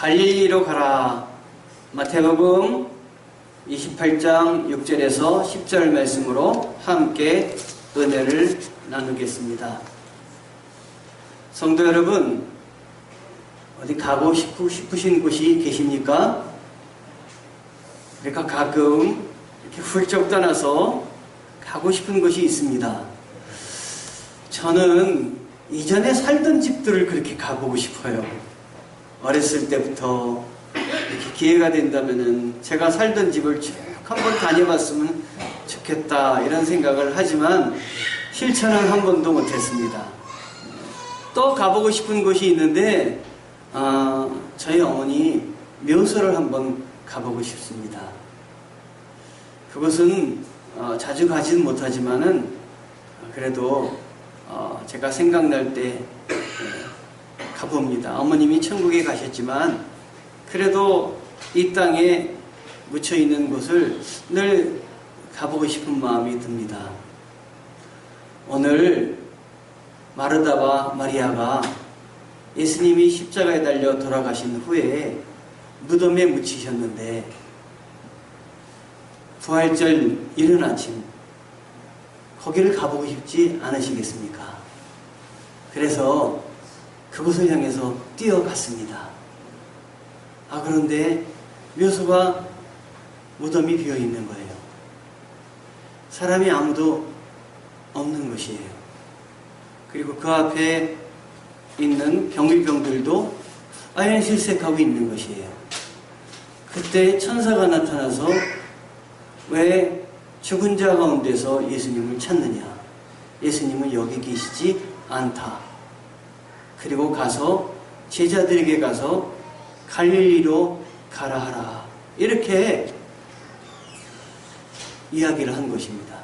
갈릴리로 가라. 마태복음 28장 6절에서 10절 말씀으로 함께 은혜를 나누겠습니다. 성도 여러분, 어디 가고 싶으신 곳이 계십니까? 우리가 가끔 이렇게 훌쩍 떠나서 가고 싶은 곳이 있습니다. 저는 이전에 살던 집들을 그렇게 가보고 싶어요. 어렸을 때부터 이렇게 기회가 된다면은 제가 살던 집을 쭉 한번 다녀봤으면 좋겠다 이런 생각을 하지만 실천을 한 번도 못했습니다. 또 가보고 싶은 곳이 있는데 저희 어머니 묘소를 한번 가보고 싶습니다. 그것은 자주 가지는 못하지만은 그래도 제가 생각날 때 가봅니다. 어머님이 천국에 가셨지만 그래도 이 땅에 묻혀있는 곳을 늘 가보고 싶은 마음이 듭니다. 오늘 마르다와 마리아가 예수님이 십자가에 달려 돌아가신 후에 무덤에 묻히셨는데 부활절 이른 아침 거기를 가보고 싶지 않으시겠습니까? 그래서 그곳을 향해서 뛰어갔습니다. 그런데 묘소가 무덤이 비어있는 거예요. 사람이 아무도 없는 것이에요. 그리고 그 앞에 있는 병일병들도 아연실색하고 있는 것이에요. 그때 천사가 나타나서 왜 죽은 자 가운데서 예수님을 찾느냐? 예수님은 여기 계시지 않다. 그리고 가서 제자들에게 가서 갈릴리로 가라 하라. 이렇게 이야기를 한 것입니다.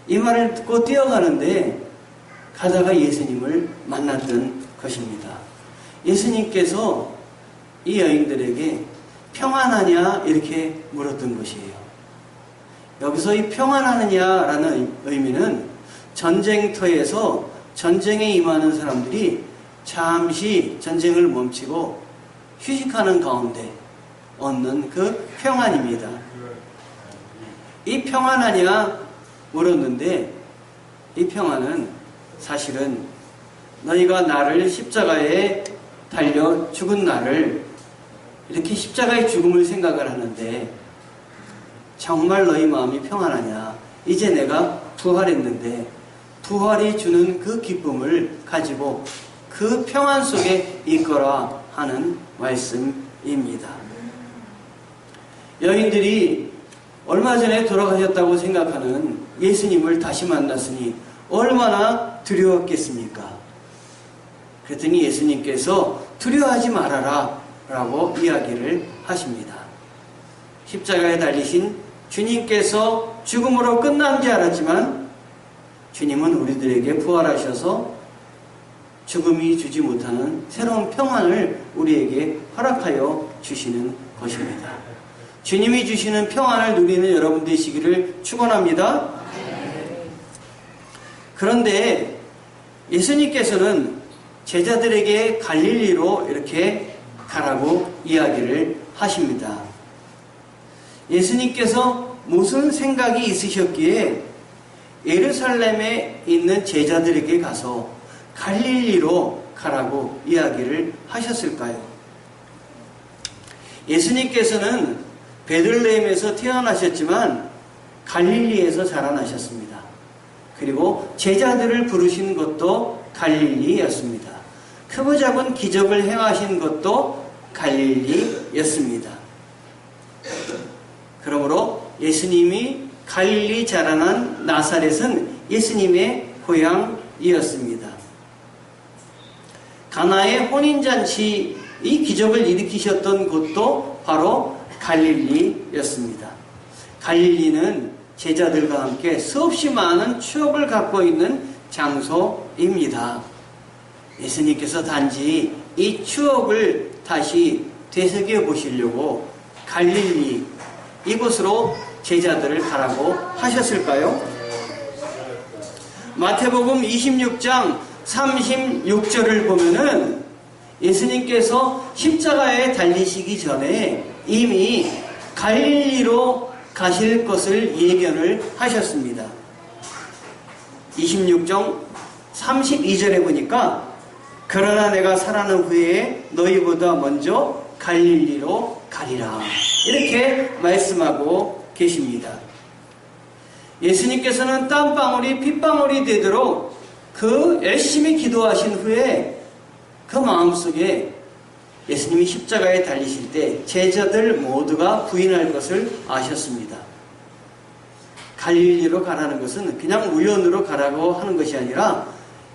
이 말을 듣고 뛰어가는데 가다가 예수님을 만났던 것입니다. 예수님께서 이 여인들에게 평안하냐 이렇게 물었던 것이에요. 여기서 이 평안하느냐라는 의미는 전쟁터에서 전쟁에 임하는 사람들이 잠시 전쟁을 멈추고 휴식하는 가운데 얻는 그 평안입니다. 이 평안하냐 물었는데 이 평안은 사실은 너희가 나를 십자가에 달려 죽은 나를 이렇게 십자가의 죽음을 생각을 하는데 정말 너희 마음이 평안하냐? 이제 내가 부활했는데 부활이 주는 그 기쁨을 가지고 그 평안 속에 있거라 하는 말씀입니다. 여인들이 얼마 전에 돌아가셨다고 생각하는 예수님을 다시 만났으니 얼마나 두려웠겠습니까? 그랬더니 예수님께서 두려워하지 말아라 라고 이야기를 하십니다. 십자가에 달리신 주님께서 죽음으로 끝난 줄 알았지만 주님은 우리들에게 부활하셔서 죽음이 주지 못하는 새로운 평안을 우리에게 허락하여 주시는 것입니다. 주님이 주시는 평안을 누리는 여러분 되시기를 축원합니다. 그런데 예수님께서는 제자들에게 갈릴리로 이렇게 가라고 이야기를 하십니다. 예수님께서 무슨 생각이 있으셨기에 예루살렘에 있는 제자들에게 가서 갈릴리로 가라고 이야기를 하셨을까요? 예수님께서는 베들레헴에서 태어나셨지만 갈릴리에서 자라나셨습니다. 그리고 제자들을 부르신 것도 갈릴리였습니다. 크고 작은 기적을 행하신 것도 갈릴리였습니다. 그러므로 예수님이 갈릴리 자라난 나사렛은 예수님의 고향이었습니다. 가나의 혼인잔치 이 기적을 일으키셨던 곳도 바로 갈릴리였습니다. 갈릴리는 제자들과 함께 수없이 많은 추억을 갖고 있는 장소입니다. 예수님께서 단지 이 추억을 다시 되새겨 보시려고 갈릴리 이곳으로 제자들을 가라고 하셨을까요? 마태복음 26장 36절을 보면은 예수님께서 십자가에 달리시기 전에 이미 갈릴리로 가실 것을 예견을 하셨습니다. 26장 32절에 보니까 그러나 내가 살아난 후에 너희보다 먼저 갈릴리로 가리라, 이렇게 말씀하고 계십니다. 예수님께서는 땀방울이 핏방울이 되도록 그 열심히 기도하신 후에 그 마음속에 예수님이 십자가에 달리실 때 제자들 모두가 부인할 것을 아셨습니다. 갈릴리로 가라는 것은 그냥 우연으로 가라고 하는 것이 아니라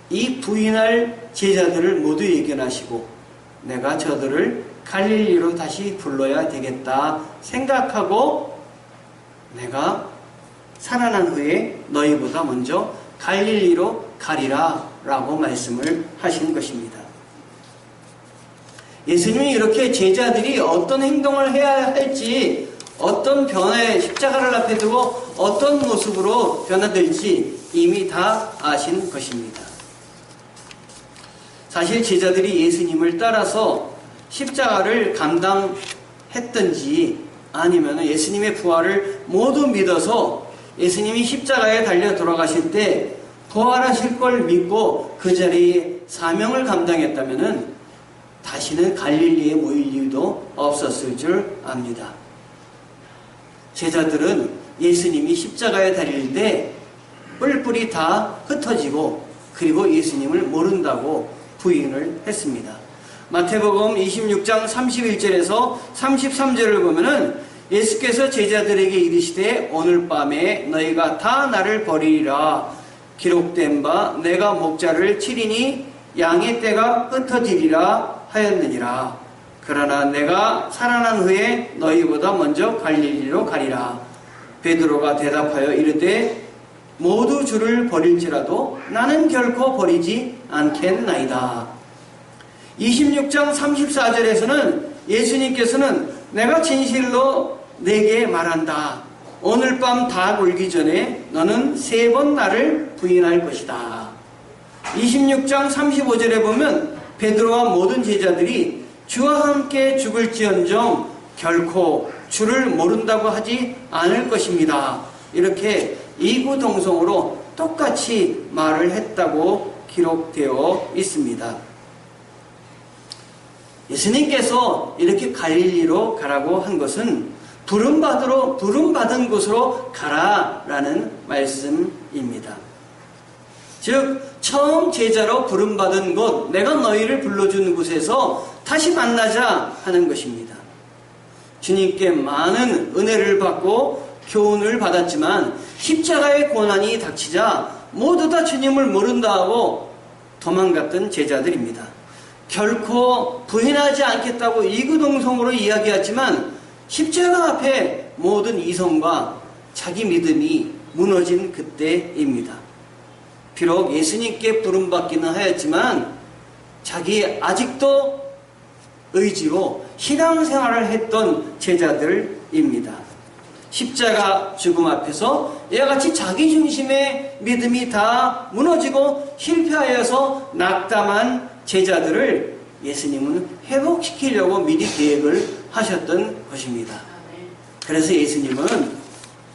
이 부인할 제자들을 모두 예견하시고 내가 저들을 갈릴리로 다시 불러야 되겠다 생각하고 내가 살아난 후에 너희보다 먼저 갈릴리로 가리라 라고 말씀을 하신 것입니다. 예수님이 이렇게 제자들이 어떤 행동을 해야 할지, 어떤 변화에 십자가를 앞에 두고 어떤 모습으로 변화될지 이미 다 아신 것입니다. 사실 제자들이 예수님을 따라서 십자가를 감당했든지 아니면 예수님의 부활을 모두 믿어서 예수님이 십자가에 달려 돌아가실 때 부활하실 걸 믿고 그 자리에 사명을 감당했다면 다시는 갈릴리에 모일 이유도 없었을 줄 압니다. 제자들은 예수님이 십자가에 달릴 때 뿔뿔이 다 흩어지고 그리고 예수님을 모른다고 부인을 했습니다. 마태복음 26장 31절에서 33절을 보면은 예수께서 제자들에게 이르시되 오늘 밤에 너희가 다 나를 버리리라. 기록된 바 내가 목자를 치리니 양의 떼가 흩어지리라 하였느니라. 그러나 내가 살아난 후에 너희보다 먼저 갈릴리로 가리라. 베드로가 대답하여 이르되 모두 주를 버릴지라도 나는 결코 버리지 않겠나이다. 26장 34절에서는 예수님께서는 내가 진실로 내게 말한다. 오늘 밤 다 울기 전에 너는 3번 나를 부인할 것이다. 26장 35절에 보면 베드로와 모든 제자들이 주와 함께 죽을지언정 결코 주를 모른다고 하지 않을 것입니다. 이렇게 이구동성으로 똑같이 말을 했다고 기록되어 있습니다. 예수님께서 이렇게 갈릴리로 가라고 한 것은 부름받은 곳으로 가라라는 말씀입니다. 즉 처음 제자로 부름받은 곳, 내가 너희를 불러준 곳에서 다시 만나자 하는 것입니다. 주님께 많은 은혜를 받고 교훈을 받았지만 십자가의 고난이 닥치자 모두 다 주님을 모른다 하고 도망갔던 제자들입니다. 결코 부인하지 않겠다고 이구동성으로 이야기했지만 십자가 앞에 모든 이성과 자기 믿음이 무너진 그때입니다. 비록 예수님께 부름받기는 하였지만 자기 아직도 의지로 신앙생활을 했던 제자들입니다. 십자가 죽음 앞에서 이와 같이 자기 중심의 믿음이 다 무너지고 실패하여서 낙담한 제자들을 예수님은 회복시키려고 미리 계획을 하셨던 것입니다. 그래서 예수님은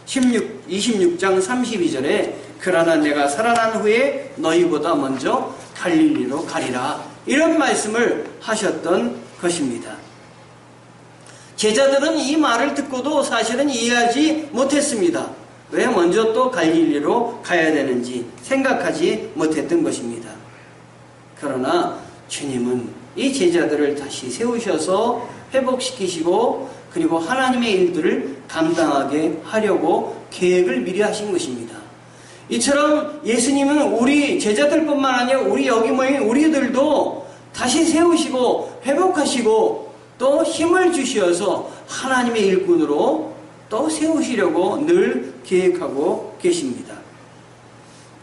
26장 32절에 그러나 내가 살아난 후에 너희보다 먼저 갈릴리로 가리라, 이런 말씀을 하셨던 것입니다. 제자들은 이 말을 듣고도 사실은 이해하지 못했습니다. 왜 먼저 또 갈릴리로 가야 되는지 생각하지 못했던 것입니다. 그러나 주님은 이 제자들을 다시 세우셔서 회복시키시고 그리고 하나님의 일들을 감당하게 하려고 계획을 미리 하신 것입니다. 이처럼 예수님은 우리 제자들뿐만 아니라 우리 여기 모인 우리들도 다시 세우시고 회복하시고 또 힘을 주시어서 하나님의 일꾼으로 또 세우시려고 늘 계획하고 계십니다.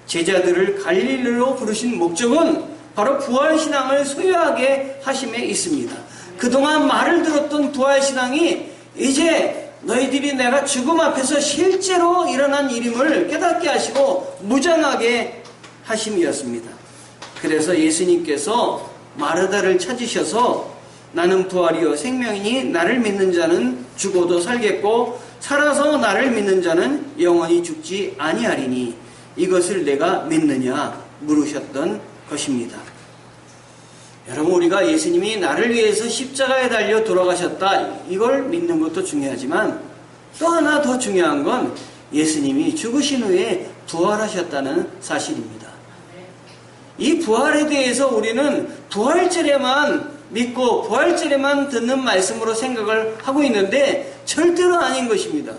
제자들을 갈릴리로 부르신 목적은 바로 부활신앙을 소유하게 하심에 있습니다. 그동안 말을 들었던 부활신앙이 이제 너희들이 내가 죽음 앞에서 실제로 일어난 일임을 깨닫게 하시고 무장하게 하심이었습니다. 그래서 예수님께서 마르다를 찾으셔서 나는 부활이요 생명이니 나를 믿는 자는 죽어도 살겠고 살아서 나를 믿는 자는 영원히 죽지 아니하리니 이것을 내가 믿느냐 물으셨던 것입니다. 여러분, 우리가 예수님이 나를 위해서 십자가에 달려 돌아가셨다, 이걸 믿는 것도 중요하지만 또 하나 더 중요한 건 예수님이 죽으신 후에 부활하셨다는 사실입니다. 이 부활에 대해서 우리는 부활절에만 믿고 부활절에만 듣는 말씀으로 생각을 하고 있는데 절대로 아닌 것입니다.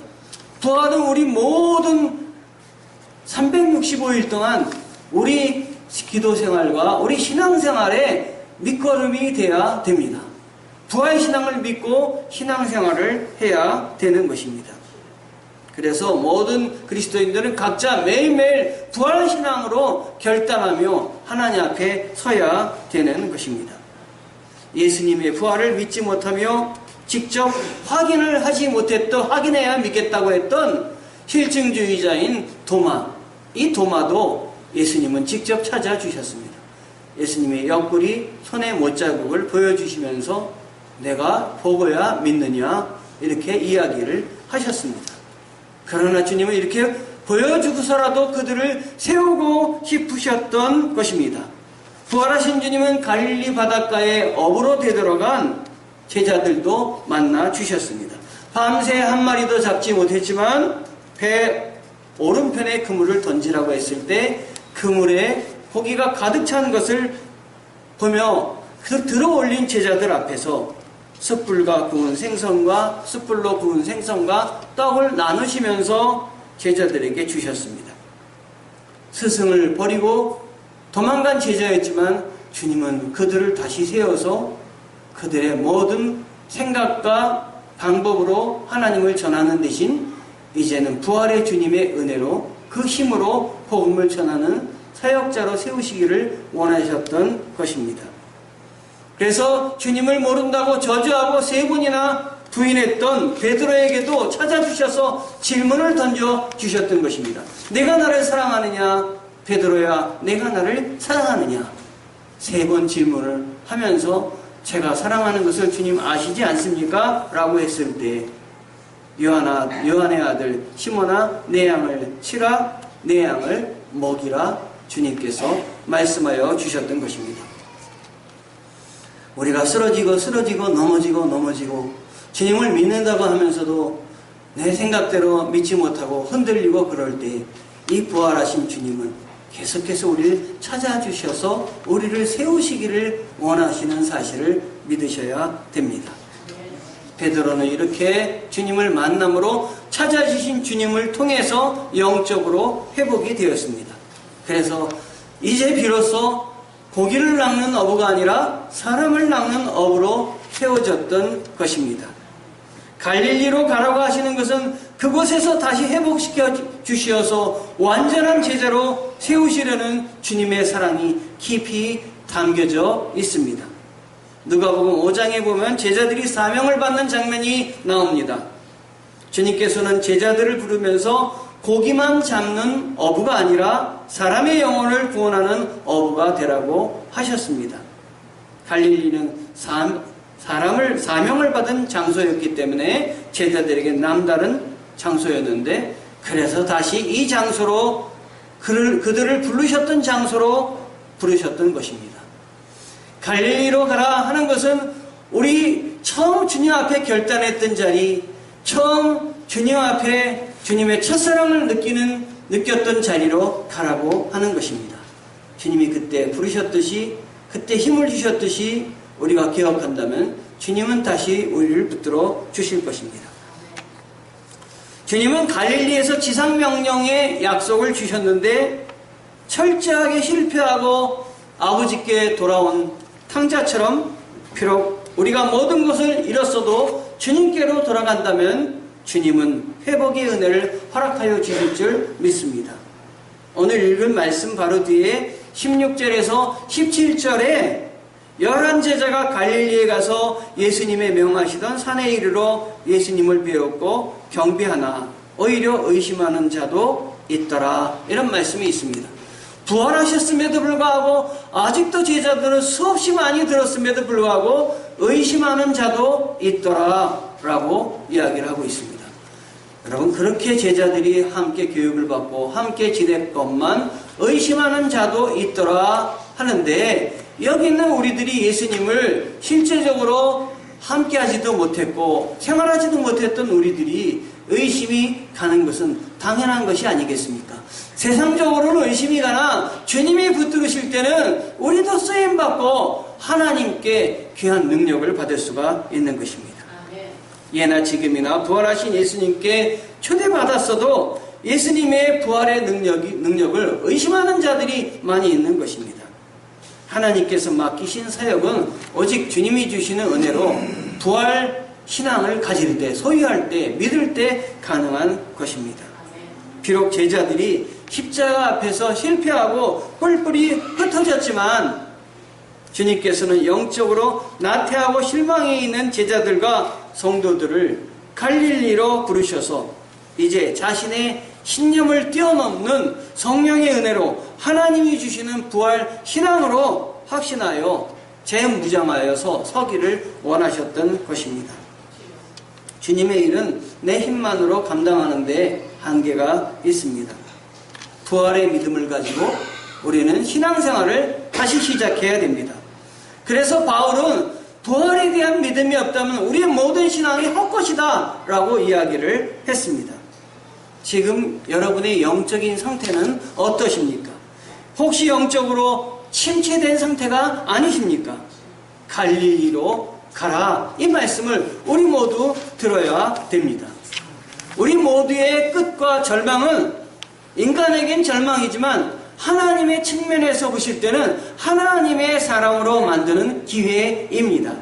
부활은 우리 모든 365일 동안 우리 기도생활과 우리 신앙생활에 밑거름이 돼야 됩니다. 부활신앙을 믿고 신앙생활을 해야 되는 것입니다. 그래서 모든 그리스도인들은 각자 매일매일 부활신앙으로 결단하며 하나님 앞에 서야 되는 것입니다. 예수님의 부활을 믿지 못하며 직접 확인을 하지 못했던, 확인해야 믿겠다고 했던 실증주의자인 도마, 이 도마도 예수님은 직접 찾아주셨습니다. 예수님의 옆구리 손의 못자국을 보여주시면서 내가 보고야 믿느냐 이렇게 이야기를 하셨습니다. 그러나 주님은 이렇게 보여주고서라도 그들을 세우고 싶으셨던 것입니다. 부활하신 주님은 갈릴리 바닷가에 어부로 되돌아간 제자들도 만나 주셨습니다. 밤새 한 마리도 잡지 못했지만 배 오른편에 그물을 던지라고 했을 때 그물에 고기가 가득 찬 것을 보며 그 들어올린 제자들 앞에서 숯불로 구운 생선과 떡을 나누시면서 제자들에게 주셨습니다. 스승을 버리고 도망간 제자였지만 주님은 그들을 다시 세워서 그들의 모든 생각과 방법으로 하나님을 전하는 대신 이제는 부활의 주님의 은혜로 그 힘으로 복음을 전하는 사역자로 세우시기를 원하셨던 것입니다. 그래서 주님을 모른다고 저주하고 3번이나 부인했던 베드로에게도 찾아주셔서 질문을 던져주셨던 것입니다. 내가 나를 사랑하느냐? 베드로야, 내가 나를 사랑하느냐? 3번 질문을 하면서 제가 사랑하는 것을 주님 아시지 않습니까? 라고 했을 때 요한의 아들 시몬아, 내 양을 치라, 내 양을 먹이라 주님께서 말씀하여 주셨던 것입니다. 우리가 쓰러지고 넘어지고 주님을 믿는다고 하면서도 내 생각대로 믿지 못하고 흔들리고 그럴 때 이 부활하신 주님은 계속해서 우리를 찾아주셔서 우리를 세우시기를 원하시는 사실을 믿으셔야 됩니다. 베드로는 이렇게 주님을 만남으로 찾아주신 주님을 통해서 영적으로 회복이 되었습니다. 그래서 이제 비로소 고기를 낚는 어부가 아니라 사람을 낚는 어부로 세워졌던 것입니다. 갈릴리로 가라고 하시는 것은 그곳에서 다시 회복시켜 주시어서 완전한 제자로 세우시려는 주님의 사랑이 깊이 담겨져 있습니다. 누가복음 5장에 보면 제자들이 사명을 받는 장면이 나옵니다. 주님께서는 제자들을 부르면서 고기만 잡는 어부가 아니라 사람의 영혼을 구원하는 어부가 되라고 하셨습니다. 갈릴리는 사명을 받은 장소였기 때문에 제자들에게 남다른 장소였는데, 그래서 다시 이 장소로 그들을 부르셨던 장소로 부르셨던 것입니다. 갈릴리로 가라 하는 것은 우리 처음 주님 앞에 결단했던 자리, 처음 주님 앞에 주님의 첫사랑을 느꼈던 자리로 가라고 하는 것입니다. 주님이 그때 부르셨듯이, 그때 힘을 주셨듯이 우리가 기억한다면 주님은 다시 우리를 붙들어 주실 것입니다. 주님은 갈릴리에서 지상명령의 약속을 주셨는데 철저하게 실패하고 아버지께 돌아온 탕자처럼 비록 우리가 모든 것을 잃었어도 주님께로 돌아간다면 주님은 회복의 은혜를 허락하여 주실 줄 믿습니다. 오늘 읽은 말씀 바로 뒤에 16절에서 17절에 11제자가 갈릴리에 가서 예수님의 명하시던 산에 이르러 예수님을 배웠고 경배하나 오히려 의심하는 자도 있더라, 이런 말씀이 있습니다. 부활하셨음에도 불구하고 아직도 제자들은 수없이 많이 들었음에도 불구하고 의심하는 자도 있더라라고 이야기를 하고 있습니다. 여러분, 그렇게 제자들이 함께 교육을 받고 함께 지냈건만 의심하는 자도 있더라 하는데, 여기 있는 우리들이 예수님을 실제적으로 함께 하지도 못했고 생활하지도 못했던 우리들이 의심이 가는 것은 당연한 것이 아니겠습니까? 세상적으로는 의심이 가나 주님이 붙들으실 때는 우리도 쓰임받고 하나님께 귀한 능력을 받을 수가 있는 것입니다. 예나 지금이나 부활하신 예수님께 초대받았어도 예수님의 부활의 능력을 의심하는 자들이 많이 있는 것입니다. 하나님께서 맡기신 사역은 오직 주님이 주시는 은혜로 부활 신앙을 가질 때, 소유할 때, 믿을 때 가능한 것입니다. 비록 제자들이 십자가 앞에서 실패하고 뿔뿔이 흩어졌지만 주님께서는 영적으로 나태하고 실망해 있는 제자들과 성도들을 갈릴리로 부르셔서 이제 자신의 신념을 뛰어넘는 성령의 은혜로 하나님이 주시는 부활 신앙으로 확신하여 재무장하여서 서기를 원하셨던 것입니다. 주님의 일은 내 힘만으로 감당하는 데 한계가 있습니다. 부활의 믿음을 가지고 우리는 신앙생활을 다시 시작해야 됩니다. 그래서 바울은 부활에 대한 믿음이 없다면 우리의 모든 신앙이 헛것이다 라고 이야기를 했습니다. 지금 여러분의 영적인 상태는 어떠십니까? 혹시 영적으로 침체된 상태가 아니십니까? 갈릴리로 가라, 이 말씀을 우리 모두 들어야 됩니다. 우리 모두의 끝과 절망은 인간에겐 절망이지만 하나님의 측면에서 보실 때는 하나님의 사랑으로 만드는 기회입니다.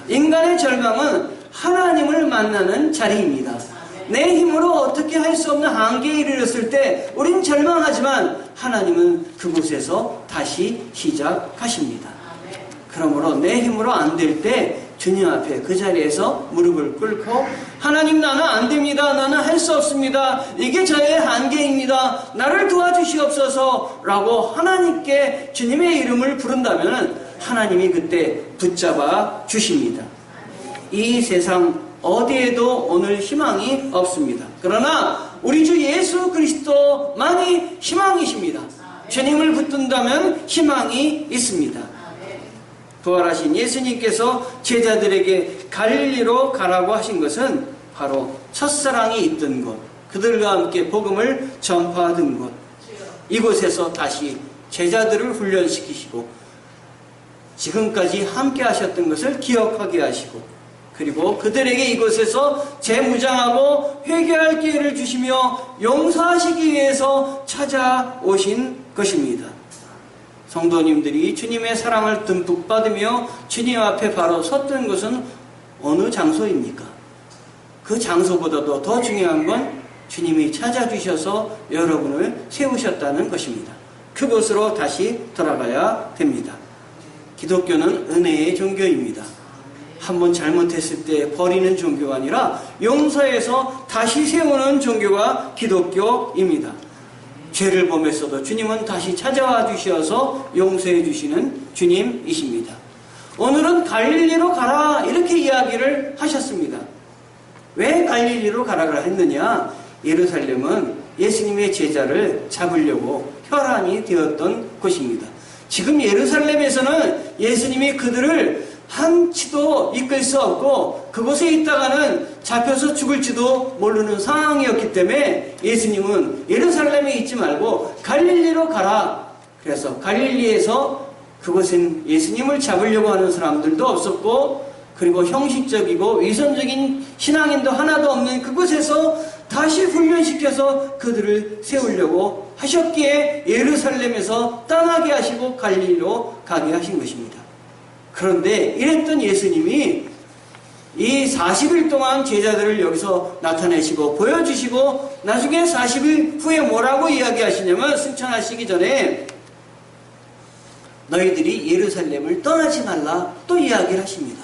인간의 절망은 하나님을 만나는 자리입니다. 내 힘으로 어떻게 할 수 없는 한계에 이르렀을 때 우린 절망하지만 하나님은 그곳에서 다시 시작하십니다. 그러므로 내 힘으로 안 될 때 주님 앞에 그 자리에서 무릎을 꿇고 하나님, 나는 안 됩니다. 나는 할 수 없습니다. 이게 저의 한계입니다. 나를 도와주시옵소서 라고 하나님께 주님의 이름을 부른다면 하나님이 그때 붙잡아 주십니다. 이 세상 어디에도 오늘 희망이 없습니다. 그러나 우리 주 예수 그리스도만이 희망이십니다. 주님을 붙든다면 희망이 있습니다. 부활하신 예수님께서 제자들에게 갈릴리로 가라고 하신 것은 바로 첫사랑이 있던 곳, 그들과 함께 복음을 전파하던 곳, 이곳에서 다시 제자들을 훈련시키시고 지금까지 함께 하셨던 것을 기억하게 하시고, 그리고 그들에게 이곳에서 재무장하고 회개할 기회를 주시며 용서하시기 위해서 찾아오신 것입니다. 성도님들이 주님의 사랑을 듬뿍 받으며 주님 앞에 바로 섰던 것은 어느 장소입니까? 그 장소보다도 더 중요한 건 주님이 찾아주셔서 여러분을 세우셨다는 것입니다. 그곳으로 다시 돌아가야 됩니다. 기독교는 은혜의 종교입니다. 한번 잘못했을 때 버리는 종교가 아니라 용서해서 다시 세우는 종교가 기독교입니다. 죄를 범했어도 주님은 다시 찾아와 주셔서 용서해 주시는 주님이십니다. 오늘은 갈릴리로 가라, 이렇게 이야기를 하셨습니다. 왜 갈릴리로 가라고 했느냐? 예루살렘은 예수님의 제자를 잡으려고 혈안이 되었던 곳입니다. 지금 예루살렘에서는 예수님이 그들을 한치도 이끌 수 없고 그곳에 있다가는 잡혀서 죽을지도 모르는 상황이었기 때문에 예수님은 예루살렘에 있지 말고 갈릴리로 가라. 그래서 갈릴리에서 그곳은 예수님을 잡으려고 하는 사람들도 없었고, 그리고 형식적이고 위선적인 신앙인도 하나도 없는 그곳에서 다시 훈련시켜서 그들을 세우려고 하셨기에 예루살렘에서 떠나게 하시고 갈릴리로 가게 하신 것입니다. 그런데 이랬던 예수님이 이 40일 동안 제자들을 여기서 나타내시고 보여주시고 나중에 40일 후에 뭐라고 이야기하시냐면, 승천하시기 전에 너희들이 예루살렘을 떠나지 말라 또 이야기를 하십니다.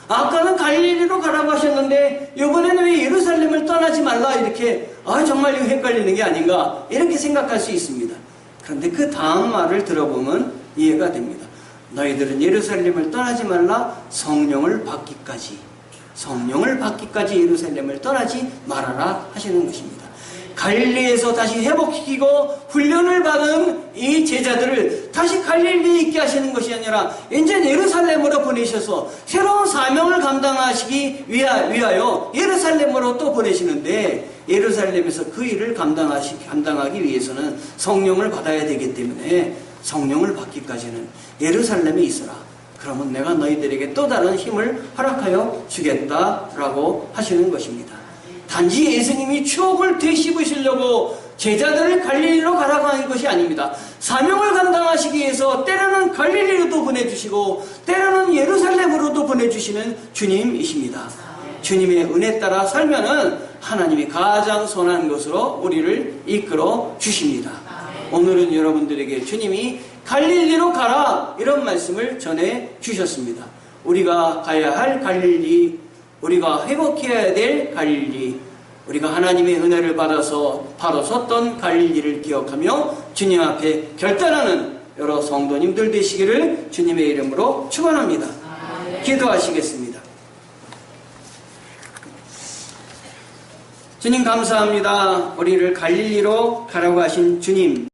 아까는 갈릴리로 가라고 하셨는데 이번에는 왜 예루살렘을 떠나지 말라, 이렇게 정말 이거 헷갈리는 게 아닌가 이렇게 생각할 수 있습니다. 그런데 그 다음 말을 들어보면 이해가 됩니다. 너희들은 예루살렘을 떠나지 말라. 성령을 받기까지 예루살렘을 떠나지 말아라 하시는 것입니다. 갈릴리에서 다시 회복시키고 훈련을 받은 이 제자들을 다시 갈릴리에 있게 하시는 것이 아니라 이제 예루살렘으로 보내셔서 새로운 사명을 감당하시기 위하여 예루살렘으로 또 보내시는데, 예루살렘에서 그 일을 감당하기 위해서는 성령을 받아야 되기 때문에 성령을 받기까지는 예루살렘에 있어라. 그러면 내가 너희들에게 또 다른 힘을 허락하여 주겠다라고 하시는 것입니다. 단지 예수님이 추억을 되씹으시려고 제자들을 갈릴리로 가라고 하는 것이 아닙니다. 사명을 감당하시기 위해서 때로는 갈릴리로도 보내주시고 때로는 예루살렘으로도 보내주시는 주님이십니다. 주님의 은혜 따라 살면은 하나님이 가장 선한 것으로 우리를 이끌어 주십니다. 오늘은 여러분들에게 주님이 갈릴리로 가라 이런 말씀을 전해 주셨습니다. 우리가 가야 할 갈릴리, 우리가 회복해야 될 갈릴리, 우리가 하나님의 은혜를 받아서 바로 섰던 갈릴리를 기억하며 주님 앞에 결단하는 여러 성도님들 되시기를 주님의 이름으로 축원합니다. 기도하시겠습니다. 주님 감사합니다. 우리를 갈릴리로 가라고 하신 주님,